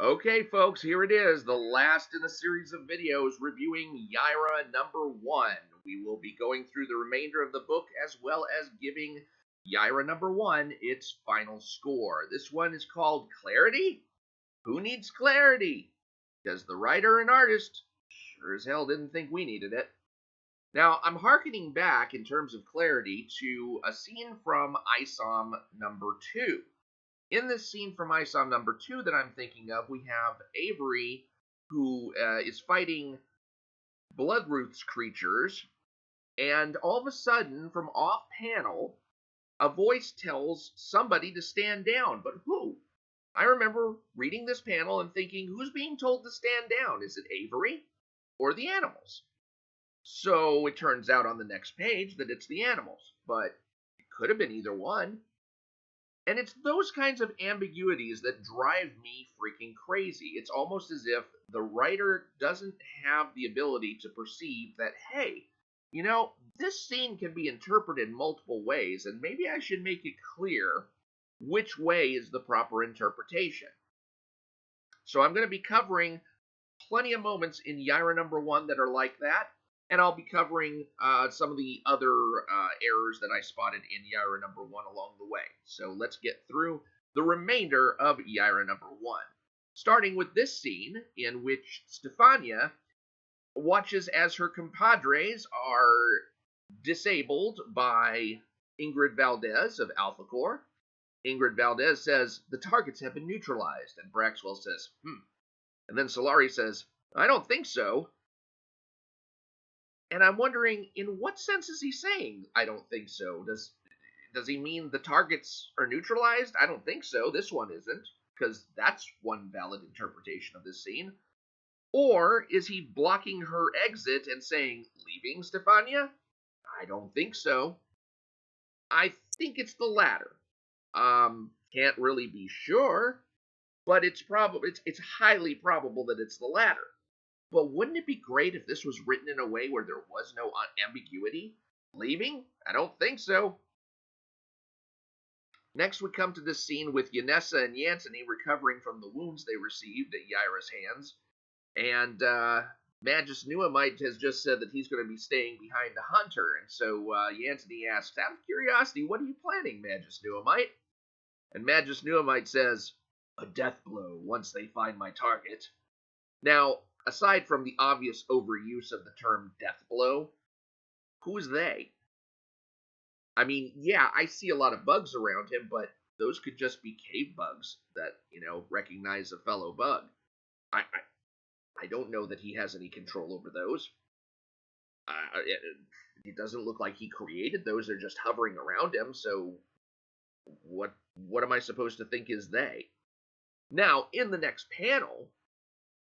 Okay, folks, here it is, the last in a series of videos reviewing Yaira #1. We will be going through the remainder of the book as well as giving Yaira #1 its final score. This one is called Clarity? Who needs clarity? Because the writer and artist sure as hell didn't think we needed it. Now, I'm hearkening back in terms of clarity to a scene from ISOM #2. In this scene from ISOM #2 that I'm thinking of, we have Avery, who is fighting Bloodroots creatures, and all of a sudden, from off panel, a voice tells somebody to stand down. But who? I remember reading this panel and thinking, who's being told to stand down? Is it Avery or the animals? So it turns out on the next page that it's the animals, but it could have been either one. And it's those kinds of ambiguities that drive me freaking crazy. It's almost as if the writer doesn't have the ability to perceive that, hey, this scene can be interpreted multiple ways, and maybe I should make it clear which way is the proper interpretation. So I'm going to be covering plenty of moments in Yaira #1 that are like that, and I'll be covering some of the other errors that I spotted in Yaira #1 along the way. So let's get through the remainder of Yaira #1. Starting with this scene in which Stefania watches as her compadres are disabled by Ingrid Valdez of Alpha Corps. Ingrid Valdez says, the targets have been neutralized, and Braxwell says, And then Solari says, I don't think so. And I'm wondering, in what sense is he saying, I don't think so? Does he mean the targets are neutralized? I don't think so. This one isn't, because that's one valid interpretation of this scene. Or is he blocking her exit and saying, leaving, Stefania? I don't think so. I think it's the latter. Can't really be sure, but it's highly probable that it's the latter. But wouldn't it be great if this was written in a way where there was no ambiguity? Leaving? I don't think so. Next, we come to this scene with Yanessa and Yantony recovering from the wounds they received at Yaira's hands. And Magus Nuamite has just said that he's going to be staying behind to hunt her. And so Yantony asks, out of curiosity, what are you planning, Magus Nuamite? And Magus Nuamite says, a death blow once they find my target. Now, aside from the obvious overuse of the term death blow, who's they? I mean, yeah, I see a lot of bugs around him, but those could just be cave bugs that, recognize a fellow bug. I don't know that he has any control over those. It doesn't look like he created those. They're just hovering around him, so what am I supposed to think is they? Now, in the next panel,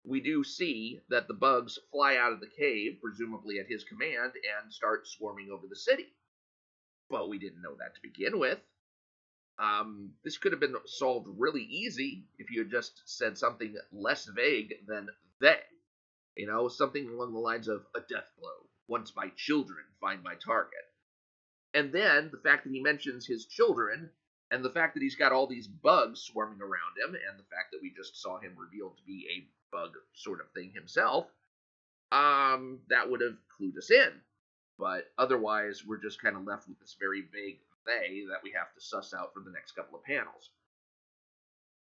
we do see that the bugs fly out of the cave, presumably at his command, and start swarming over the city. But we didn't know that to begin with. This could have been solved really easy if you had just said something less vague than they. Something along the lines of a death blow. Once my children find my target. And then the fact that he mentions his children, and the fact that he's got all these bugs swarming around him, and the fact that we just saw him revealed to be a bug sort of thing himself, that would have clued us in. But otherwise, we're just kind of left with this very vague they that we have to suss out for the next couple of panels.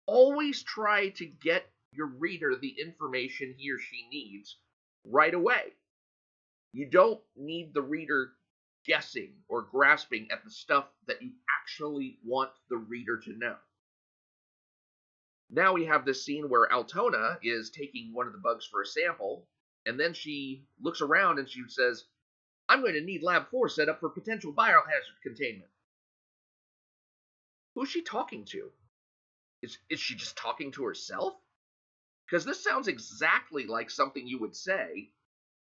Always try to get your reader the information he or she needs right away. You don't need the reader guessing or grasping at the stuff that you actually want the reader to know. Now we have this scene where Altona is taking one of the bugs for a sample, and then she looks around and she says, I'm going to need Lab 4 set up for potential biohazard containment. Who's she talking to? Is she just talking to herself? Because this sounds exactly like something you would say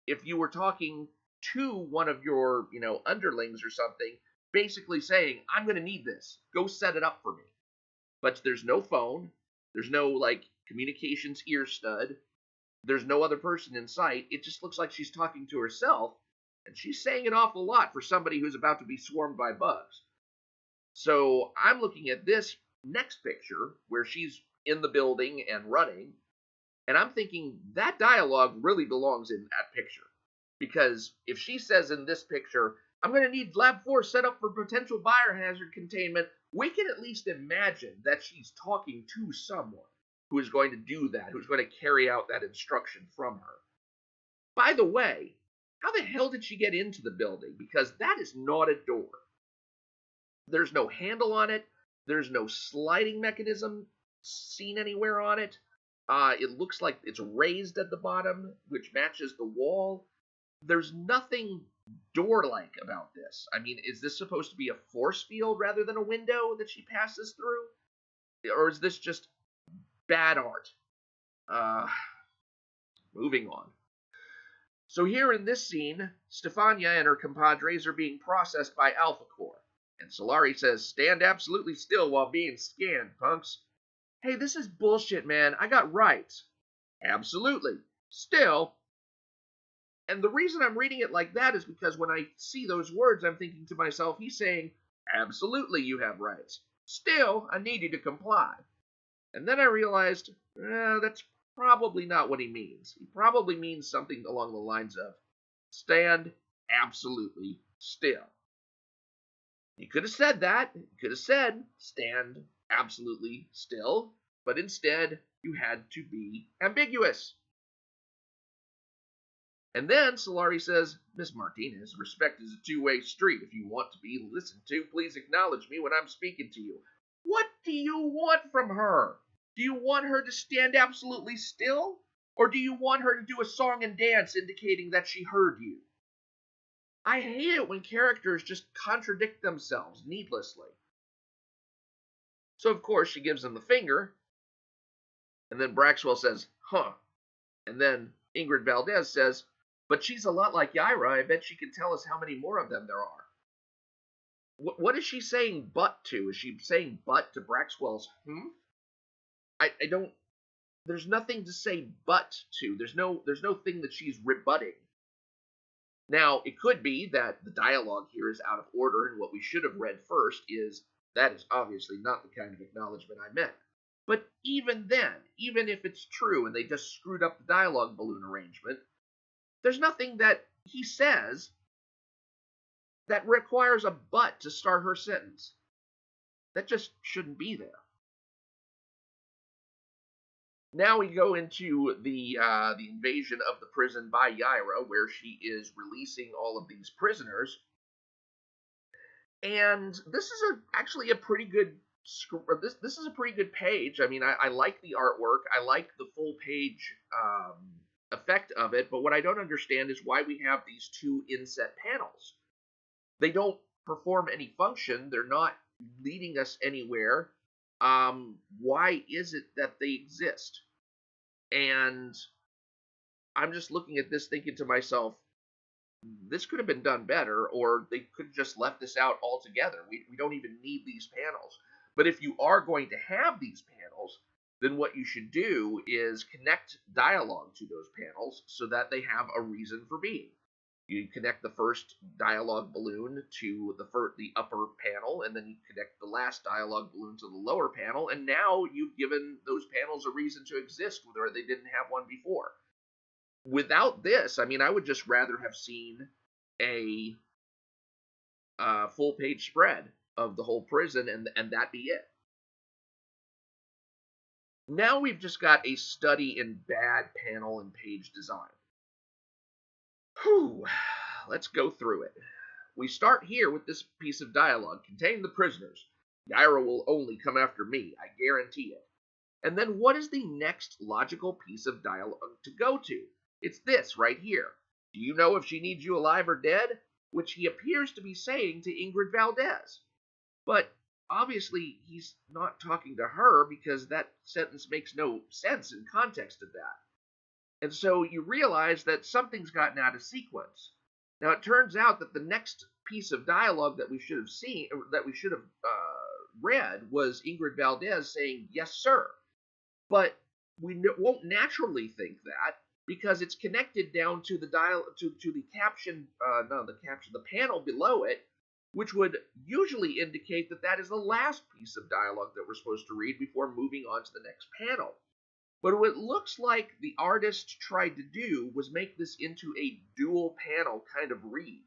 if you were talking to one of your, underlings or something, basically saying, I'm going to need this. Go set it up for me. But there's no phone. There's no, communications ear stud. There's no other person in sight. It just looks like she's talking to herself, and she's saying an awful lot for somebody who's about to be swarmed by bugs. So I'm looking at this next picture where she's in the building and running, And I'm thinking that dialogue really belongs in that picture. Because if she says in this picture, I'm going to need Lab 4 set up for potential biohazard containment, we can at least imagine that she's talking to someone who is going to do that, who's going to carry out that instruction from her. By the way, how the hell did she get into the building? Because that is not a door. There's no handle on it. There's no sliding mechanism seen anywhere on it. It looks like it's raised at the bottom, which matches the wall. There's nothing door-like about this. I mean, is this supposed to be a force field rather than a window that she passes through? Or is this just bad art? Moving on. So here in this scene, Stefania and her compadres are being processed by Alpha Core. And Solari says, stand absolutely still while being scanned, punks. Hey, this is bullshit, man. I got rights. Absolutely. Still. And the reason I'm reading it like that is because when I see those words, I'm thinking to myself, he's saying, absolutely you have rights. Still, I need you to comply. And then I realized, that's probably not what he means. He probably means something along the lines of, stand absolutely still. You could have said that. You could have said, stand absolutely still. But instead, you had to be ambiguous. And then Solari says, Miss Martinez, respect is a two-way street. If you want to be listened to, please acknowledge me when I'm speaking to you. What do you want from her? Do you want her to stand absolutely still? Or do you want her to do a song and dance indicating that she heard you? I hate it when characters just contradict themselves needlessly. So, of course, she gives him the finger. And then Braxwell says, huh. And then Ingrid Valdez says, but she's a lot like Yaira. I bet she can tell us how many more of them there are. What is she saying but to? Is she saying but to Braxwell's I don't... There's nothing to say but to. There's no thing that she's rebutting. Now, it could be that the dialogue here is out of order, and what we should have read first is, that is obviously not the kind of acknowledgement I meant. But even then, even if it's true and they just screwed up the dialogue balloon arrangement, there's nothing that he says that requires a but to start her sentence. That just shouldn't be there. Now we go into the invasion of the prison by Yaira, where she is releasing all of these prisoners. And this is actually a pretty good this is a pretty good page. I mean, I like the artwork. I like the full page effect of it. But what I don't understand is why we have these two inset panels. They don't perform any function. They're not leading us anywhere. Why is it that they exist? And I'm just looking at this thinking to myself, this could have been done better, or they could have just left this out altogether. We don't even need these panels. But if you are going to have these panels, then what you should do is connect dialogue to those panels so that they have a reason for being. You connect the first dialogue balloon to the upper panel, and then you connect the last dialogue balloon to the lower panel, and now you've given those panels a reason to exist, where they didn't have one before. Without this, I mean, I would just rather have seen a full-page spread of the whole prison, and that be it. Now we've just got a study in bad panel and page design. Whew, let's go through it. We start here with this piece of dialogue. Contain the prisoners. Yaira will only come after me, I guarantee it. And then what is the next logical piece of dialogue to go to? It's this right here. Do you know if she needs you alive or dead? Which he appears to be saying to Ingrid Valdez. But obviously he's not talking to her, because that sentence makes no sense in context of that. And so you realize that something's gotten out of sequence. Now it turns out that the next piece of dialogue that we should have seen, or that we should have read, was Ingrid Valdez saying, yes, sir. But we won't naturally think that, because it's connected down to the the caption, the panel below it, which would usually indicate that that is the last piece of dialogue that we're supposed to read before moving on to the next panel. But what it looks like the artist tried to do was make this into a dual panel kind of read,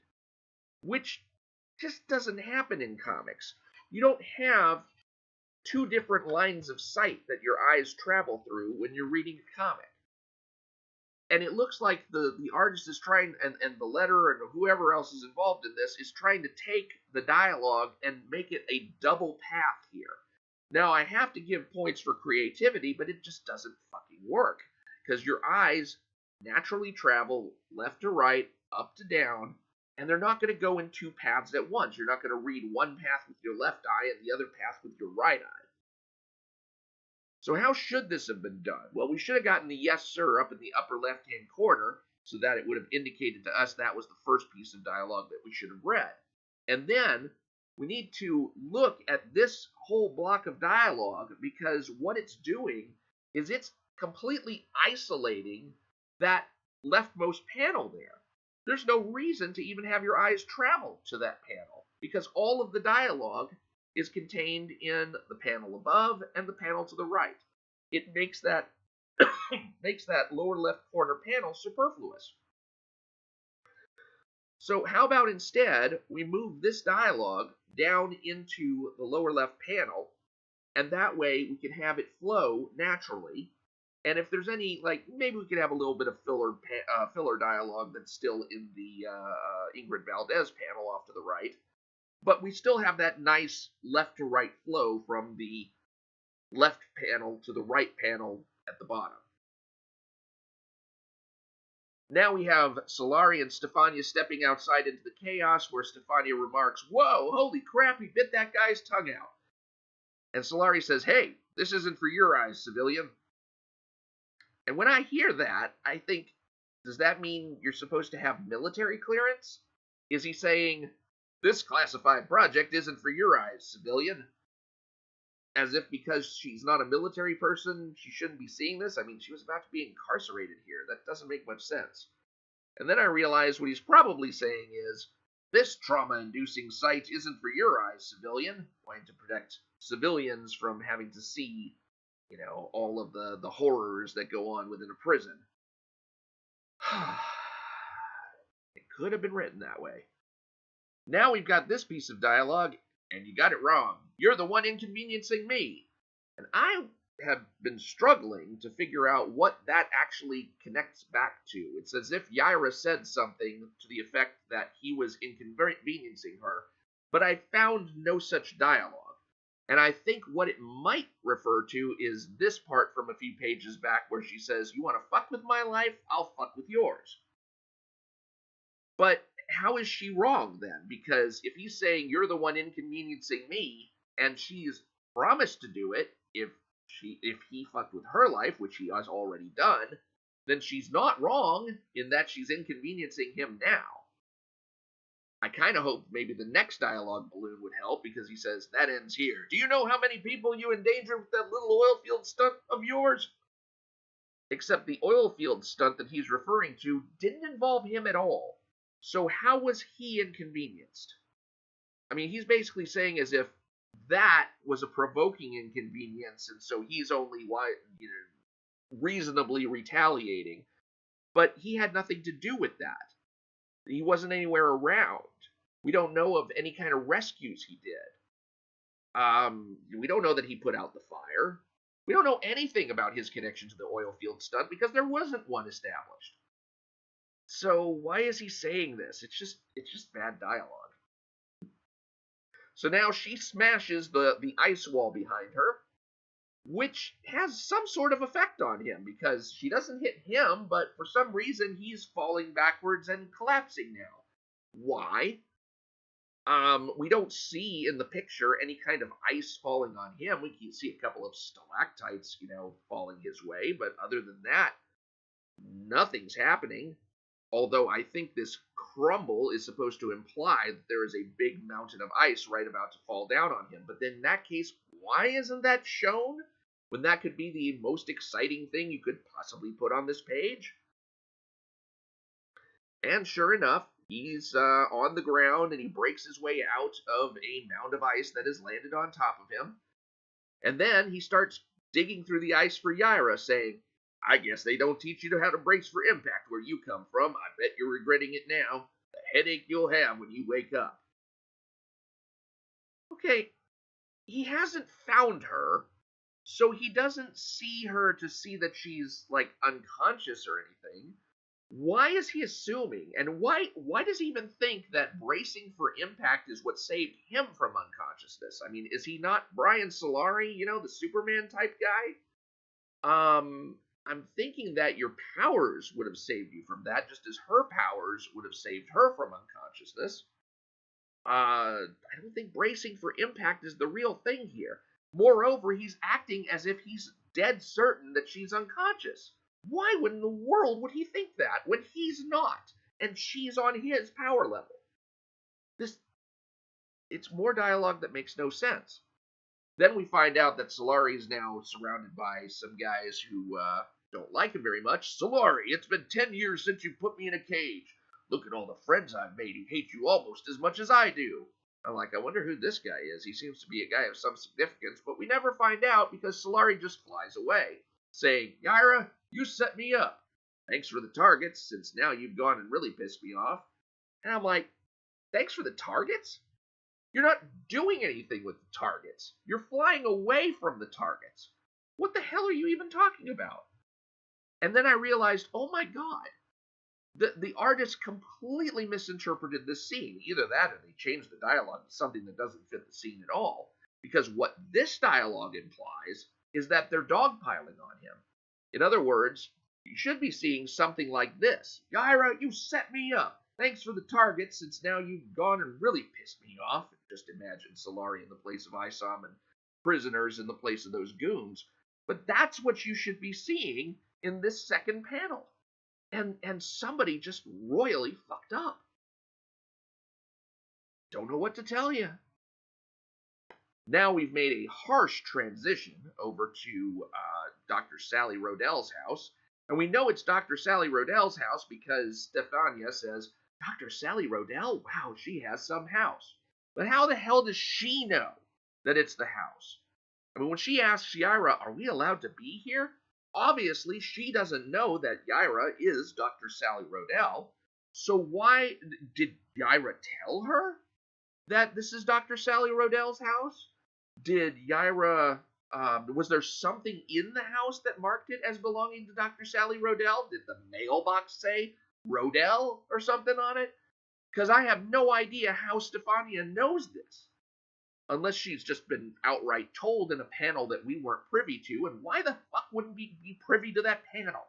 which just doesn't happen in comics. You don't have two different lines of sight that your eyes travel through when you're reading a comic. And it looks like the artist is trying, and the letter and whoever else is involved in this is trying to take the dialogue and make it a double path here. Now, I have to give points for creativity, but it just doesn't fucking work. Because your eyes naturally travel left to right, up to down, and they're not going to go in two paths at once. You're not going to read one path with your left eye and the other path with your right eye. So how should this have been done? Well, we should have gotten the yes, sir up in the upper left-hand corner so that it would have indicated to us that was the first piece of dialogue that we should have read. And then we need to look at this whole block of dialogue because what it's doing is it's completely isolating that leftmost panel there. There's no reason to even have your eyes travel to that panel because all of the dialogue is contained in the panel above and the panel to the right. It makes that lower left corner panel superfluous. So how about instead we move this dialogue down into the lower left panel, and that way we can have it flow naturally. And if there's any, like, maybe we could have a little bit of filler dialogue that's still in the Ingrid Valdez panel off to the right. But we still have that nice left to right flow from the left panel to the right panel at the bottom. Now we have Solari and Stefania stepping outside into the chaos where Stefania remarks, "Whoa, holy crap, he bit that guy's tongue out." And Solari says, "Hey, this isn't for your eyes, civilian." And when I hear that, I think, does that mean you're supposed to have military clearance? Is he saying, "This classified project isn't for your eyes, civilian"? As if because she's not a military person, she shouldn't be seeing this? I mean, she was about to be incarcerated here. That doesn't make much sense. And then I realized what he's probably saying is, "This trauma-inducing sight isn't for your eyes, civilian," wanting to protect civilians from having to see, all of the horrors that go on within a prison. It could have been written that way. Now we've got this piece of dialogue, and you got it wrong. You're the one inconveniencing me. And I have been struggling to figure out what that actually connects back to. It's as if Yaira said something to the effect that he was inconveniencing her, but I found no such dialogue. And I think what it might refer to is this part from a few pages back where she says, "You want to fuck with my life? I'll fuck with yours." But how is she wrong then? Because if he's saying you're the one inconveniencing me, and she's promised to do it if he fucked with her life, which he has already done, then she's not wrong in that she's inconveniencing him now. I kind of hope maybe the next dialogue balloon would help because he says, "That ends here. Do you know how many people you endangered with that little oil field stunt of yours?" Except the oil field stunt that he's referring to didn't involve him at all. So how was he inconvenienced? I mean, he's basically saying as if that was a provoking inconvenience, and so he's only reasonably retaliating. But he had nothing to do with that. He wasn't anywhere around. We don't know of any kind of rescues he did. We don't know that he put out the fire. We don't know anything about his connection to the oil field stunt because there wasn't one established. So why is he saying this? It's just bad dialogue. So now she smashes the ice wall behind her, which has some sort of effect on him because she doesn't hit him, but for some reason he's falling backwards and collapsing now. Why? We don't see in the picture any kind of ice falling on him. We can see a couple of stalactites, falling his way, but other than that, nothing's happening. Although I think this crumble is supposed to imply that there is a big mountain of ice right about to fall down on him. But then in that case, why isn't that shown? When that could be the most exciting thing you could possibly put on this page? And sure enough, he's on the ground and he breaks his way out of a mound of ice that has landed on top of him. And then he starts digging through the ice for Yaira, saying, I guess they don't teach you how to brace for impact where you come from. I bet you're regretting it now. The headache you'll have when you wake up. Okay, he hasn't found her, so he doesn't see her to see that she's, like, unconscious or anything. Why is he assuming, and why does he even think that bracing for impact is what saved him from unconsciousness? I mean, is he not Brian Solari, the Superman type guy? I'm thinking that your powers would have saved you from that, just as her powers would have saved her from unconsciousness. I don't think bracing for impact is the real thing here. Moreover, he's acting as if he's dead certain that she's unconscious. Why in the world would he think that when he's not, and she's on his power level? It's more dialogue that makes no sense. Then we find out that Solari is now surrounded by some guys who don't like him very much. Solari, it's been 10 years since you put me in a cage. Look at all the friends I've made who hate you almost as much as I do. I'm like, I wonder who this guy is. He seems to be a guy of some significance, but we never find out because Solari just flies away, saying, Yaira, you set me up. Thanks for the targets, since now you've gone and really pissed me off. And I'm like, thanks for the targets? You're not doing anything with the targets. You're flying away from the targets. What the hell are you even talking about? And then I realized, oh my god, the artist completely misinterpreted this scene. Either that or they changed the dialogue to something that doesn't fit the scene at all. Because what this dialogue implies is that they're dogpiling on him. In other words, you should be seeing something like this. Yaira, you set me up. Thanks for the target, since now you've gone and really pissed me off. Just imagine Solari in the place of ISOM and prisoners in the place of those goons. But that's what you should be seeing in this second panel. And somebody just royally fucked up. Don't know what to tell you. Now we've made a harsh transition over to Dr. Sally Rodell's house. And we know it's Dr. Sally Rodell's house because Stefania says, Dr. Sally Rodell? Wow, she has some house. But how the hell does she know that it's the house? I mean, when she asks Yaira, are we allowed to be here? Obviously, she doesn't know that Yaira is Dr. Sally Rodell. So why did Yaira tell her that this is Dr. Sally Rodell's house? Did Yaira, was there something in the house that marked it as belonging to Dr. Sally Rodell? Did the mailbox say Rodell or something on it? Because I have no idea how Stefania knows this. Unless she's just been outright told in a panel that we weren't privy to, and why the fuck wouldn't we be privy to that panel?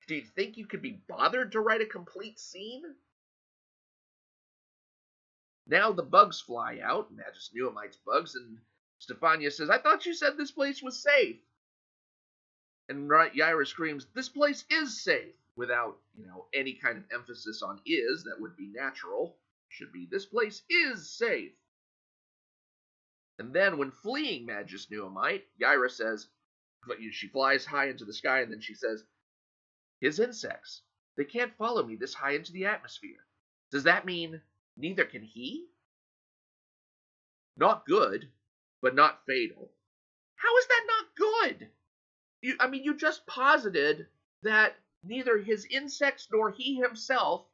Do you think you could be bothered to write a complete scene? Now the bugs fly out, Magus Neuomite's bugs, and Stefania says, I thought you said this place was safe. And Yaira screams, this place is safe, without, any kind of emphasis on is that would be natural. Should be, this place is safe. And then when fleeing Magus Neomite, Yaira says, she flies high into the sky, and then she says, his insects, they can't follow me this high into the atmosphere. Does that mean neither can he? Not good, but not fatal. How is that not good? You just posited that neither his insects nor he himself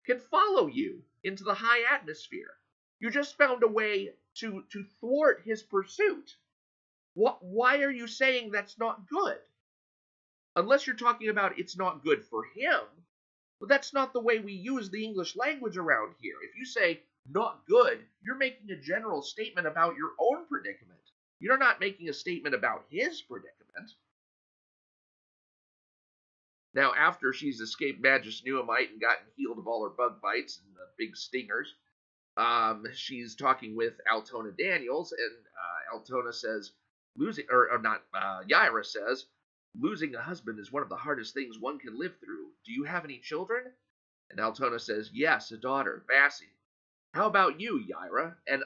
can follow you into the high atmosphere. You just found a way to thwart his pursuit. Why are you saying that's not good? Unless you're talking about it's not good for him, but that's not the way we use the English language around here. If you say not good, you're making a general statement about your own predicament. You're not making a statement about his predicament. Now, after she's escaped Magus Neomite and gotten healed of all her bug bites and the big stingers, she's talking with Altona Daniels, and Altona says, Yaira says, losing a husband is one of the hardest things one can live through. Do you have any children? And Altona says, yes, a daughter, Vassie. How about you, Yaira? And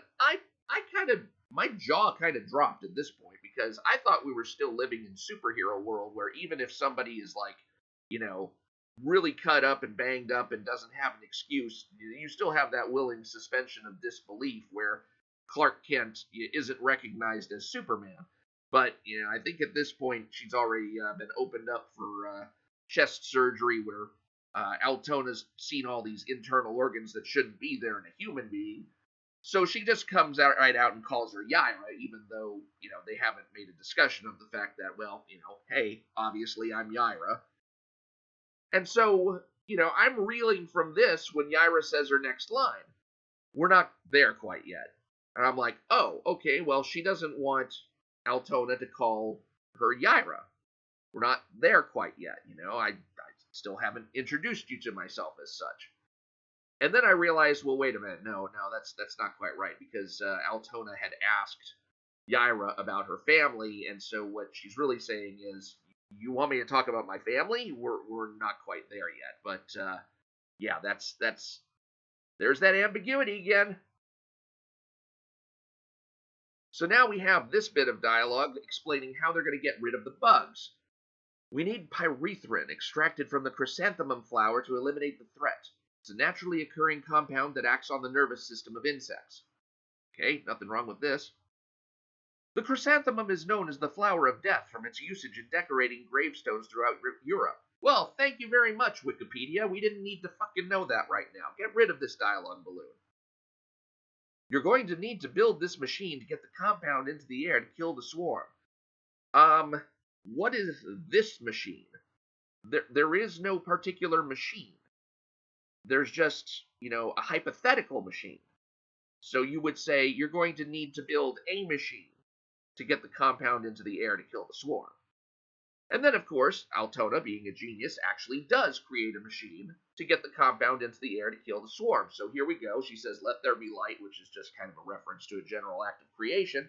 my jaw kind of dropped at this point, because I thought we were still living in superhero world, where even if somebody is like, really cut up and banged up and doesn't have an excuse, you still have that willing suspension of disbelief where Clark Kent isn't recognized as Superman. But, I think at this point she's already been opened up for chest surgery where Altona's seen all these internal organs that shouldn't be there in a human being. So she just comes out right out and calls her Yaira, even though, they haven't made a discussion of the fact that, well, hey, obviously I'm Yaira. And so, I'm reeling from this when Yaira says her next line. We're not there quite yet. And I'm like, oh, okay, well, she doesn't want Altona to call her Yaira. We're not there quite yet, I still haven't introduced you to myself as such. And then I realized, well, wait a minute, no, that's not quite right, because Altona had asked Yaira about her family, and so what she's really saying is, you want me to talk about my family? We're not quite there yet, but yeah, that's there's that ambiguity again. So now we have this bit of dialogue explaining how they're going to get rid of the bugs. We need pyrethrin extracted from the chrysanthemum flower to eliminate the threat. It's a naturally occurring compound that acts on the nervous system of insects. Okay, nothing wrong with this. The chrysanthemum is known as the flower of death from its usage in decorating gravestones throughout Europe. Well, thank you very much, Wikipedia. We didn't need to fucking know that right now. Get rid of this dialogue balloon. You're going to need to build this machine to get the compound into the air to kill the swarm. What is this machine? There is no particular machine. There's just, a hypothetical machine. So you would say you're going to need to build a machine to get the compound into the air to kill the swarm. And then, of course, Altona, being a genius, actually does create a machine to get the compound into the air to kill the swarm. So here we go. She says, let there be light, which is just kind of a reference to a general act of creation.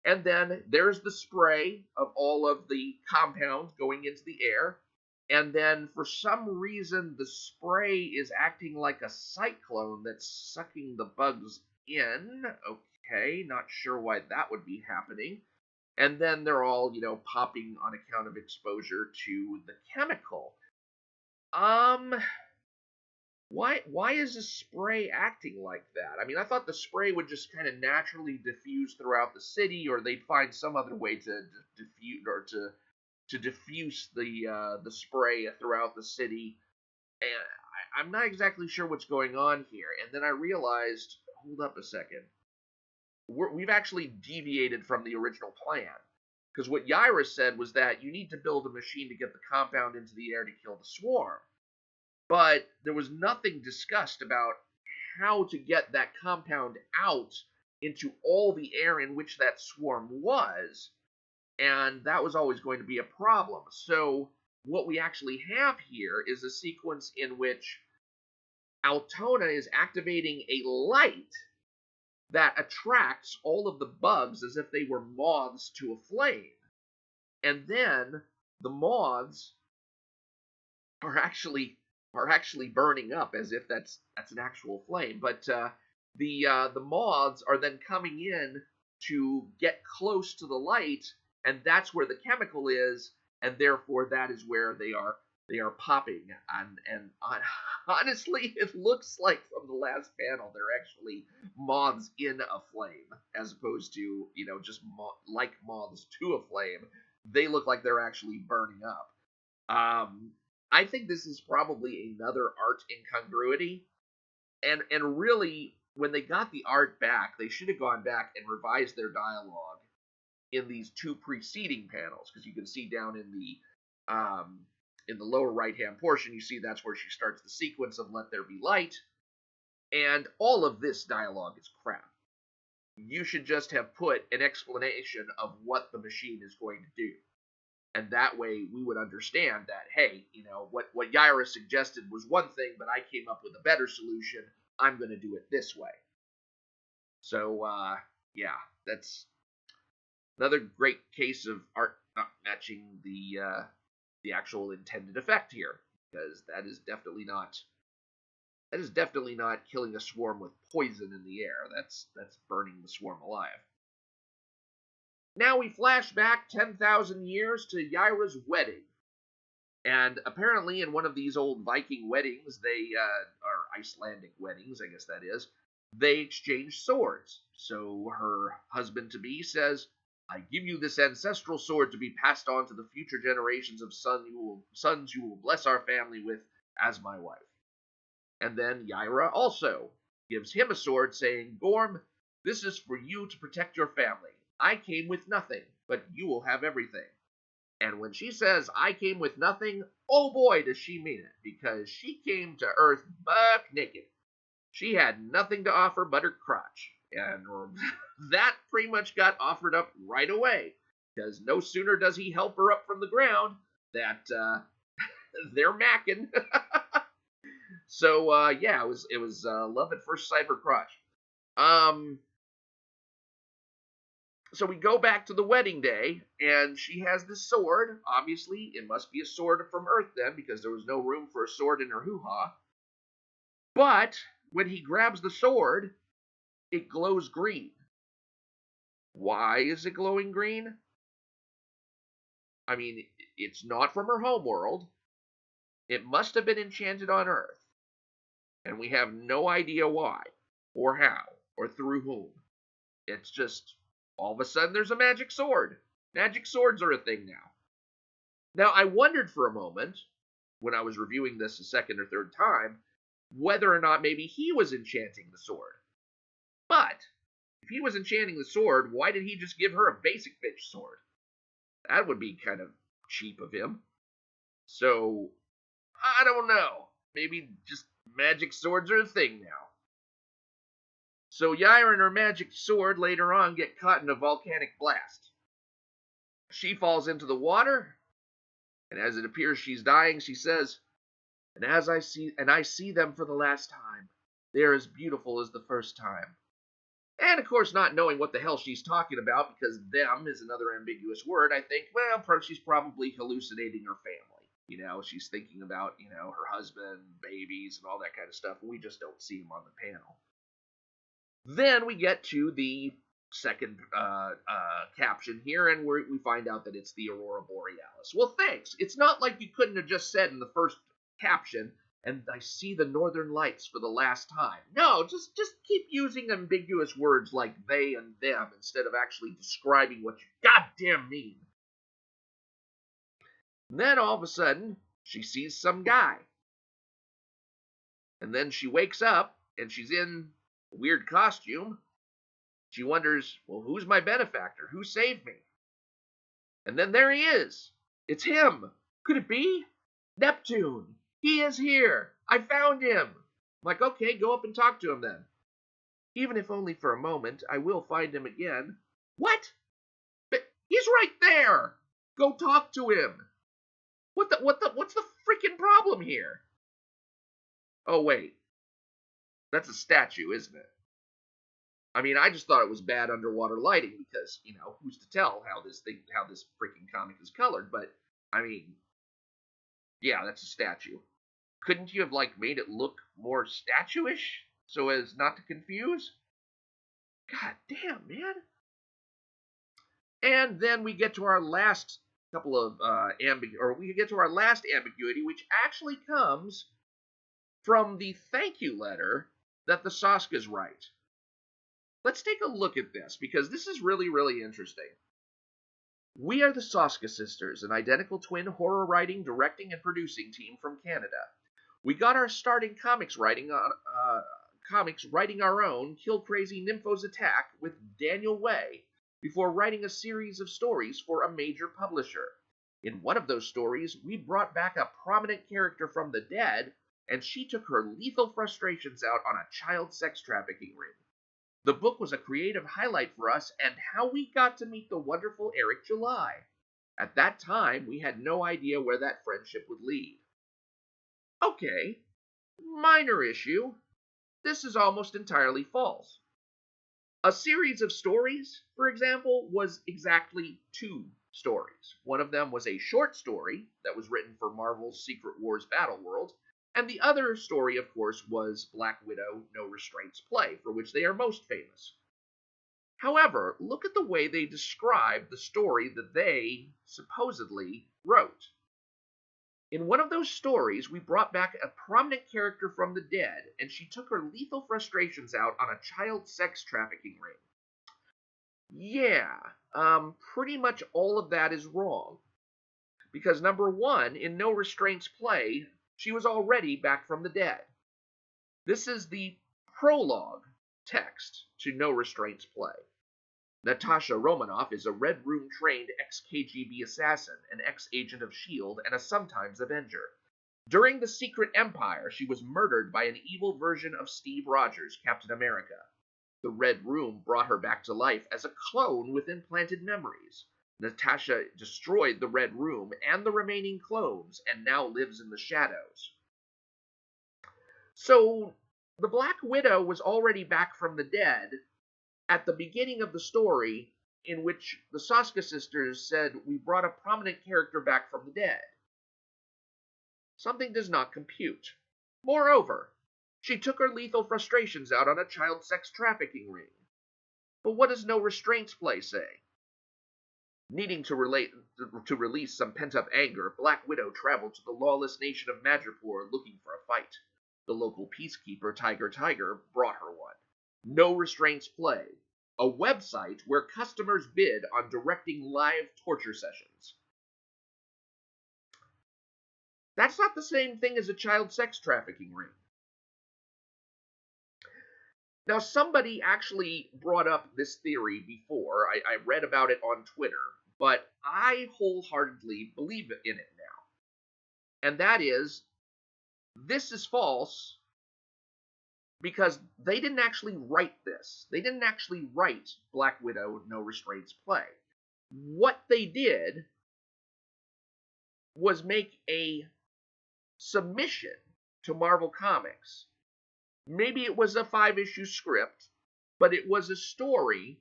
And then there's the spray of all of the compound going into the air. And then for some reason, the spray is acting like a cyclone that's sucking the bugs in. Okay, not sure why that would be happening. And then they're all, popping on account of exposure to the chemical. Why is the spray acting like that? I mean, I thought the spray would just kind of naturally diffuse throughout the city, or they'd find some other way to diffuse or to diffuse the spray throughout the city. And I'm not exactly sure what's going on here. And then I realized, hold up a second. We've actually deviated from the original plan. Because what Yaira said was that you need to build a machine to get the compound into the air to kill the swarm. But there was nothing discussed about how to get that compound out into all the air in which that swarm was. And that was always going to be a problem. So what we actually have here is a sequence in which Altona is activating a light that attracts all of the bugs as if they were moths to a flame. And then the moths are actually burning up as if that's an actual flame. But the moths are then coming in to get close to the light, and that's where the chemical is, and therefore that is where they are popping. And honestly, it looks like from the last panel they're actually moths in a flame, as opposed to just like moths to a flame. They look like they're actually burning up. I think this is probably another art incongruity, and really, when they got the art back, they should have gone back and revised their dialogue in these two preceding panels, because you can see down in the lower right-hand portion, you see that's where she starts the sequence of Let There Be Light, and all of this dialogue is crap. You should just have put an explanation of what the machine is going to do. And that way we would understand that, hey, what Yaira suggested was one thing, but I came up with a better solution. I'm going to do it this way. So, yeah, that's another great case of art not matching the actual intended effect here, because that is definitely not killing a swarm with poison in the air. That's burning the swarm alive. Now we flash back 10,000 years to Yaira's wedding. And apparently in one of these old Viking weddings, or Icelandic weddings, I guess that is, they exchange swords. So her husband-to-be says, I give you this ancestral sword to be passed on to the future generations of sons you will bless our family with as my wife. And then Yaira also gives him a sword, saying, Gorm, this is for you to protect your family. I came with nothing, but you will have everything. And when she says, I came with nothing, oh boy, does she mean it, because she came to Earth buck naked. She had nothing to offer but her crotch. And that pretty much got offered up right away, because no sooner does he help her up from the ground that they're macking. So yeah, it was love at first sight for crotch. So we go back to the wedding day, and she has this sword. Obviously, it must be a sword from Earth then, because there was no room for a sword in her hoo-ha. But when he grabs the sword, it glows green. Why is it glowing green? I mean, it's not from her homeworld. It must have been enchanted on Earth. And we have no idea why, or how, or through whom. It's just, all of a sudden, there's a magic sword. Magic swords are a thing now. Now, I wondered for a moment, when I was reviewing this a second or third time, whether or not maybe he was enchanting the sword. But, if he was enchanting the sword, why did he just give her a basic bitch sword? That would be kind of cheap of him. So, I don't know. Maybe just magic swords are a thing now. So Yaira and her magic sword later on get caught in a volcanic blast. She falls into the water, and as it appears she's dying, she says, I see them for the last time. They are as beautiful as the first time. And of course, not knowing what the hell she's talking about, because them is another ambiguous word, I think, well, she's probably hallucinating her family. She's thinking about, her husband, babies, and all that kind of stuff, and we just don't see them on the panel. Then we get to the second caption here, and we find out that it's the Aurora Borealis. Well, thanks. It's not like you couldn't have just said in the first caption, and I see the northern lights for the last time. No, just keep using ambiguous words like they and them instead of actually describing what you goddamn mean. And then all of a sudden, she sees some guy. And then she wakes up, and she's in a weird costume. She wonders, well, who's my benefactor? Who saved me? And then there he is. It's him. Could it be? Neptune. He is here. I found him. I'm like, okay, go up and talk to him then. Even if only for a moment, I will find him again. What? But he's right there. Go talk to him. What's the freaking problem here? Oh, wait. That's a statue, isn't it? I mean, I just thought it was bad underwater lighting because, who's to tell how this freaking comic is colored, but, I mean, yeah, that's a statue. Couldn't you have, made it look more statue-ish so as not to confuse? God damn, man. And then we get to our last couple of, we get to our last ambiguity, which actually comes from the thank you letter that the Soskas write. Let's take a look at this, because this is really, really interesting. We are the Soska Sisters, an identical twin horror writing, directing, and producing team from Canada. We got our start in comics writing our own Kill Crazy Nymphos Attack with Daniel Way, before writing a series of stories for a major publisher. In one of those stories, we brought back a prominent character from the dead, and she took her lethal frustrations out on a child sex trafficking ring. The book was a creative highlight for us and how we got to meet the wonderful Eric July. At that time, we had no idea where that friendship would lead. Okay, minor issue. This is almost entirely false. A series of stories, for example, was exactly 2 stories. One of them was a short story that was written for Marvel's Secret Wars Battle World, and the other story, of course, was Black Widow No Restraints Play, for which they are most famous. However, look at the way they describe the story that they supposedly wrote. In one of those stories, we brought back a prominent character from the dead, and she took her lethal frustrations out on a child sex trafficking ring. Yeah, pretty much all of that is wrong. Because number one, in No Restraints Play, she was already back from the dead. This is the prologue text to No Restraints Play. Natasha Romanoff is a Red Room trained ex KGB assassin, an ex agent of S.H.I.E.L.D., and a sometimes Avenger. During the Secret Empire, she was murdered by an evil version of Steve Rogers, Captain America. The Red Room brought her back to life as a clone with implanted memories. Natasha destroyed the Red Room and the remaining clones and now lives in the shadows. So, the Black Widow was already back from the dead at the beginning of the story, in which the Soska sisters said, "We brought a prominent character back from the dead." Something does not compute. Moreover, she took her lethal frustrations out on a child sex trafficking ring. But what does No Restraints Play say? Needing to release some pent-up anger, Black Widow traveled to the lawless nation of Madripoor looking for a fight. The local peacekeeper, Tiger, brought her one. No Restraints Play, a website where customers bid on directing live torture sessions. That's not the same thing as a child sex trafficking ring. Now, somebody actually brought up this theory before. I read about it on Twitter, but I wholeheartedly believe in it now. And that is, this is false because they didn't actually write this. They didn't actually write Black Widow No Restraints Play. What they did was make a submission to Marvel Comics. Maybe it was a 5-issue script, but it was a story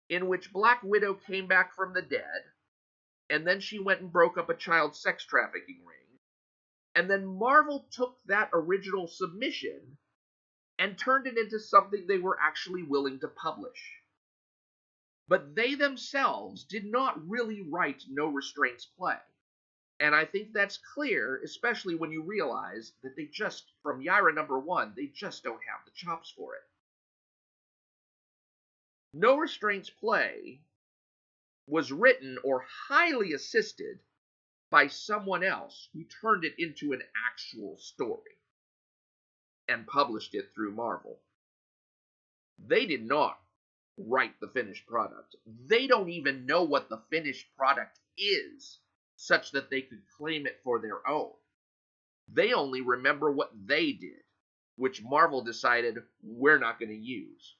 in which Black Widow came back from the dead, and then she went and broke up a child sex trafficking ring. And then Marvel took that original submission and turned it into something they were actually willing to publish. But they themselves did not really write No Restraints Play. And I think that's clear, especially when you realize that they just, from Yaira #1, they just don't have the chops for it. No Restraints Play was written or highly assisted by someone else who turned it into an actual story and published it through Marvel. They did not write the finished product. They don't even know what the finished product is, such that they could claim it for their own. They only remember what they did, which Marvel decided we're not going to use.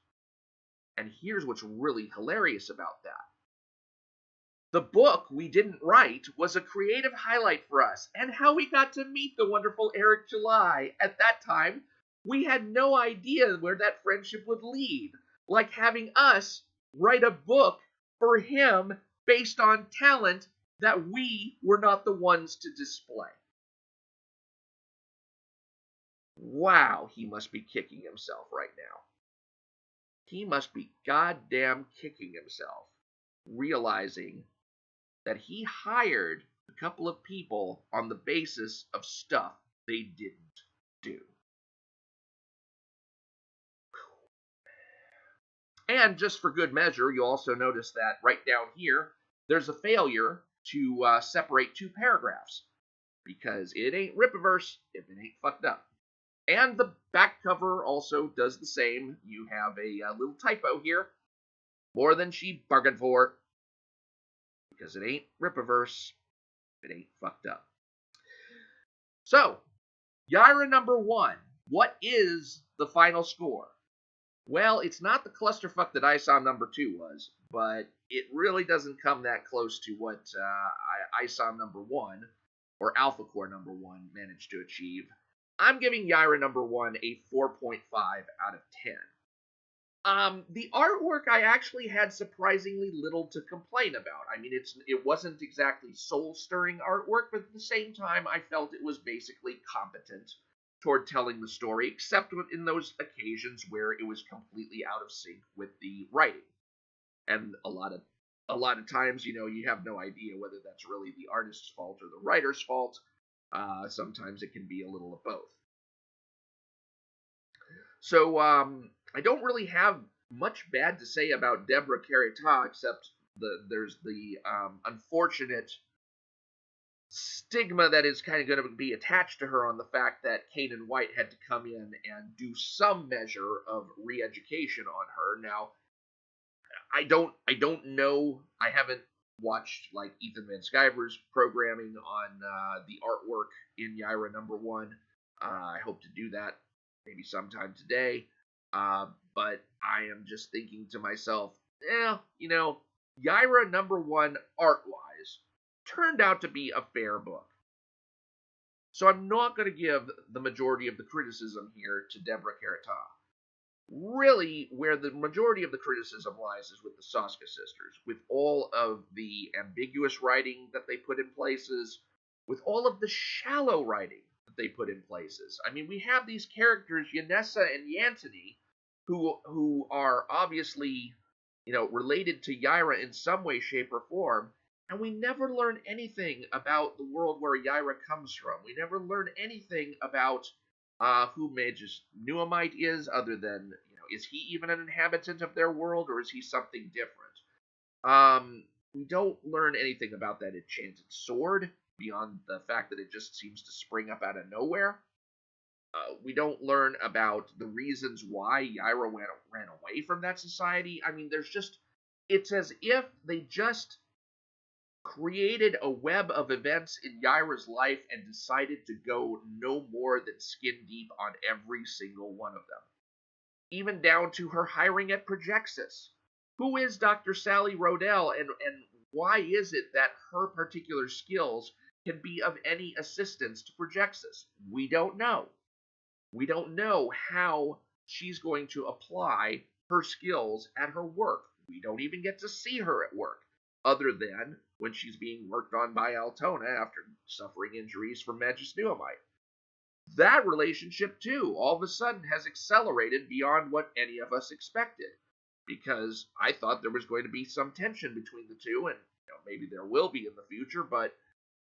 And here's what's really hilarious about that. The book we didn't write was a creative highlight for us, and how we got to meet the wonderful Eric July. At that time, we had no idea where that friendship would lead, like having us write a book for him based on talent that we were not the ones to display. Wow, he must be kicking himself right now. He must be goddamn kicking himself, realizing that he hired a couple of people on the basis of stuff they didn't do. And just for good measure, you'll also notice that right down here, there's a failure to separate two paragraphs, because it ain't Rippaverse if it ain't fucked up. And the back cover also does the same. You have a little typo here, more than she bargained for, because it ain't Rippaverse if it ain't fucked up. So, Yaira #1, what is the final score? Well, it's not the clusterfuck that ISOM #2 was, but it really doesn't come that close to what ISOM #1 or Alpha Core #1 managed to achieve. I'm giving Yaira #1 a 4.5 out of 10. The artwork I actually had surprisingly little to complain about. I mean, it wasn't exactly soul-stirring artwork, but at the same time, I felt it was basically competent toward telling the story, except in those occasions where it was completely out of sync with the writing. And a lot of times, you have no idea whether that's really the artist's fault or the writer's fault. Sometimes it can be a little of both. So I don't really have much bad to say about Deborah Carita, except there's the unfortunate stigma that is kind of going to be attached to her on the fact that Kanan White had to come in and do some measure of re-education on her. Now, I don't know. I haven't watched like Ethan Van Sciver's programming on the artwork in Yaira #1. I hope to do that maybe sometime today. But I am just thinking to myself, Yaira #1 art wise turned out to be a fair book. So I'm not going to give the majority of the criticism here to Deborah Carita. Really, where the majority of the criticism lies is with the Soska sisters, with all of the ambiguous writing that they put in places, with all of the shallow writing that they put in places. I mean, we have these characters, Yanessa and Yantony, who are obviously, related to Yaira in some way, shape, or form, and we never learn anything about the world where Yaira comes from. We never learn anything about who Magus Nuamite is, other than, is he even an inhabitant of their world, or is he something different? We don't learn anything about that enchanted sword, beyond the fact that it just seems to spring up out of nowhere. We don't learn about the reasons why Yaira ran away from that society. I mean, it's as if they just created a web of events in Yaira's life and decided to go no more than skin deep on every single one of them. Even down to her hiring at Projexis. Who is Dr. Sally Rodell, and why is it that her particular skills can be of any assistance to Projexis? We don't know. We don't know how she's going to apply her skills at her work. We don't even get to see her at work, other than when she's being worked on by Altona after suffering injuries from Magus Nuamite. That relationship, too, all of a sudden has accelerated beyond what any of us expected, because I thought there was going to be some tension between the two, and maybe there will be in the future, but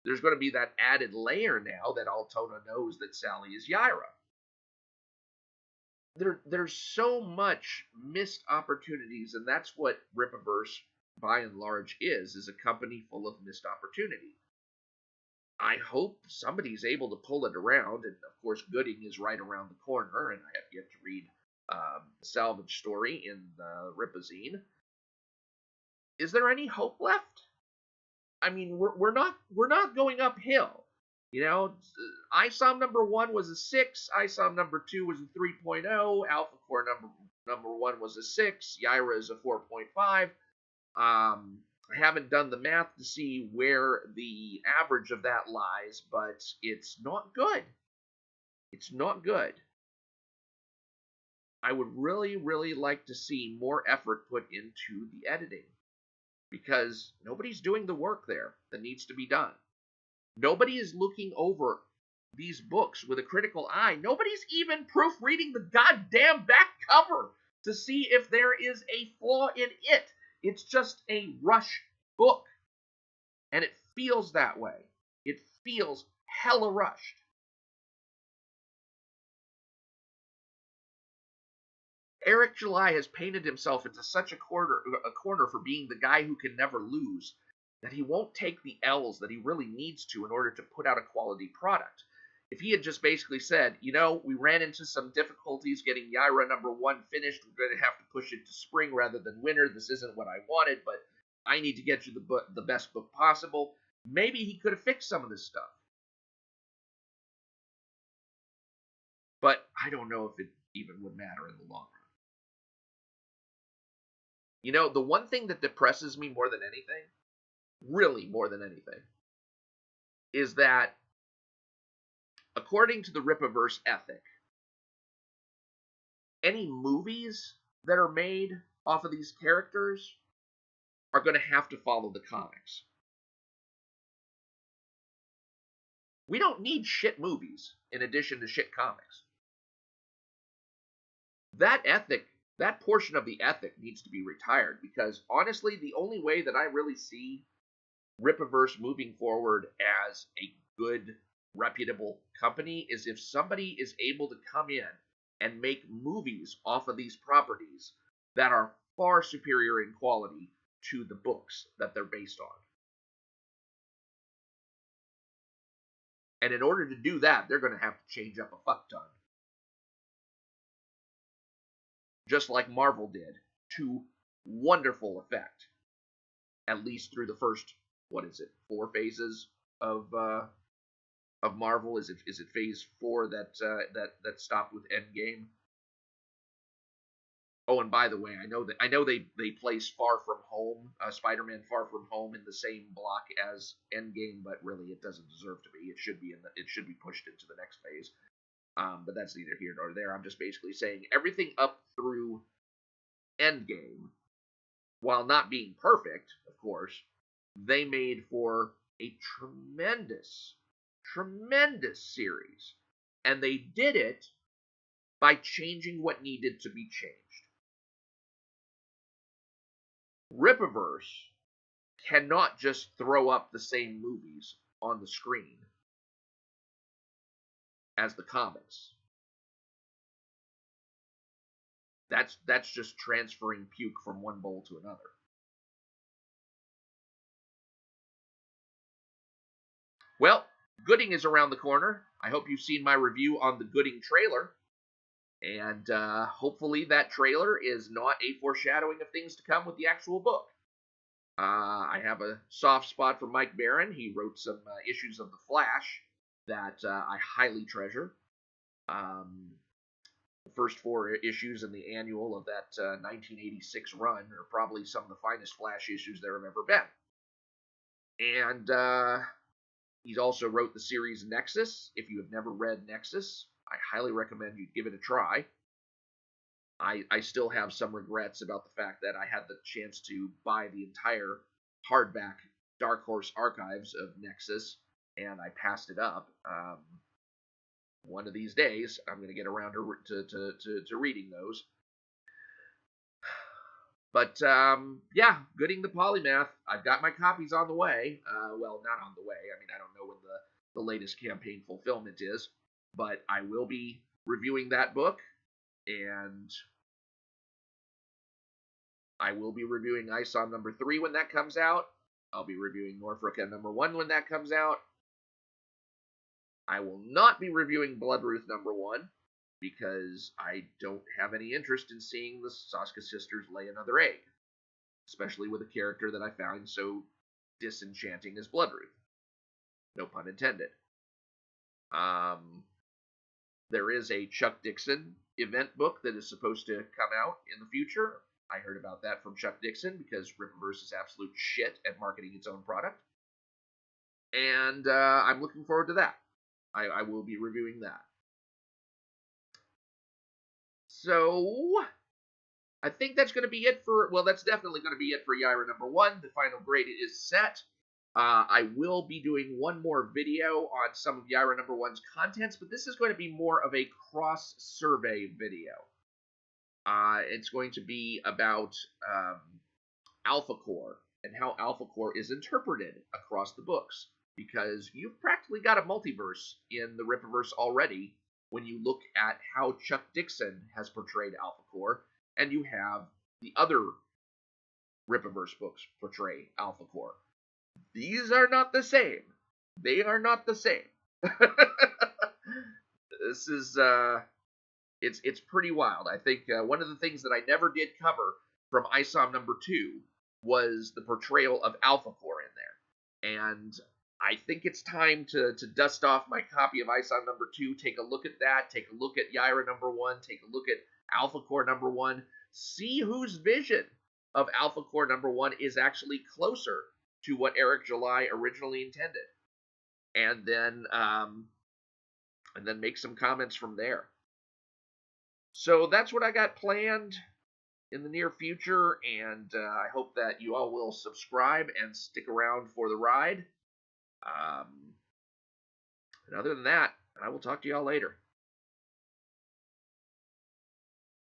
there's going to be that added layer now that Altona knows that Sally is Yaira. There's so much missed opportunities, and that's what Rippaverse, by and large, is a company full of missed opportunity. I hope somebody's able to pull it around, and of course Gooding is right around the corner, and I have yet to read the salvage story in the Rippazine. Is there any hope left? I mean, we're not going uphill. ISOM #1 was a 6, ISOM #2 was a 3.0, Alpha Core number 1 was a 6, Yaira is a 4.5. I haven't done the math to see where the average of that lies, but it's not good. It's not good. I would really, really like to see more effort put into the editing, because nobody's doing the work there that needs to be done. Nobody is looking over these books with a critical eye. Nobody's even proofreading the goddamn back cover to see if there is a flaw in it. It's just a rush book. And it feels that way. It feels hella rushed. Eric July has painted himself into such a corner for being the guy who can never lose, that he won't take the L's that he really needs to in order to put out a quality product. If he had just basically said, we ran into some difficulties getting Yaira #1 finished, we're going to have to push it to spring rather than winter, this isn't what I wanted, but I need to get you the best book possible, maybe he could have fixed some of this stuff. But I don't know if it even would matter in the long run. The one thing that depresses me more than anything, really more than anything, is that according to the Rippaverse ethic, any movies that are made off of these characters are going to have to follow the comics. We don't need shit movies in addition to shit comics. That ethic, that portion of the ethic needs to be retired, because honestly, the only way that I really see Rippaverse moving forward as a good, reputable company is if somebody is able to come in and make movies off of these properties that are far superior in quality to the books that they're based on. And in order to do that, they're going to have to change up a fuck ton. Just like Marvel did, to wonderful effect. At least through the first, 4 phases of Marvel? Is it phase 4 that stopped with Endgame? Oh, and by the way, I know they placed Far From Home, Spider-Man Far From Home, in the same block as Endgame, but really it doesn't deserve to be. It should be pushed into the next phase. But that's neither here nor there. I'm just basically saying everything up through Endgame, while not being perfect, of course, they made for a tremendous, tremendous series. And they did it by changing what needed to be changed. Rippaverse cannot just throw up the same movies on the screen as the comics. That's just transferring puke from one bowl to another. Well, Gooding is around the corner. I hope you've seen my review on the Gooding trailer. And hopefully that trailer is not a foreshadowing of things to come with the actual book. I have a soft spot for Mike Barron. He wrote some issues of The Flash that I highly treasure. The first 4 issues in the annual of that 1986 run are probably some of the finest Flash issues there have ever been. And he's also wrote the series Nexus. If you have never read Nexus, I highly recommend you give it a try. I still have some regrets about the fact that I had the chance to buy the entire hardback Dark Horse archives of Nexus, and I passed it up. One of these days, I'm going to get around to reading those. But, yeah, Gooding the Polymath. I've got my copies on the way. Well, not on the way. I mean, I don't know when the latest campaign fulfillment is. But I will be reviewing that book. And I will be reviewing ISOM number 3 when that comes out. I'll be reviewing Norfolka number 1 when that comes out. I will not be reviewing Bloodruth number 1, because I don't have any interest in seeing the Soska sisters lay another egg, especially with a character that I found so disenchanting as Bloodruth. No pun intended. There is a Chuck Dixon event book that is supposed to come out in the future. I heard about that from Chuck Dixon because Rippaverse is absolute shit at marketing its own product. And I'm looking forward to that. I will be reviewing that. So, I think that's going to be it for, well, that's definitely going to be it for Yaira number 1. The final grade is set. I will be doing one more video on some of Yaira number 1's contents, but this is going to be more of a cross-survey video. It's going to be about Alpha Core and how Alpha Core is interpreted across the books, because you've practically got a multiverse in the Rippaverse already when you look at how Chuck Dixon has portrayed Alpha Core, and you have the other Rippaverse books portray Alpha Core. These are not the same. They are not the same. This is, it's pretty wild. I think one of the things that I never did cover from ISOM number 2 was the portrayal of Alpha Core in there. And I think it's time to dust off my copy of ISOM number 2, take a look at that, take a look at Yaira number 1, take a look at Alpha Core number 1, see whose vision of Alpha Core number 1 is actually closer to what Eric July originally intended. And then make some comments from there. So that's what I got planned in the near future, and I hope that you all will subscribe and stick around for the ride. And other than that, I will talk to y'all later.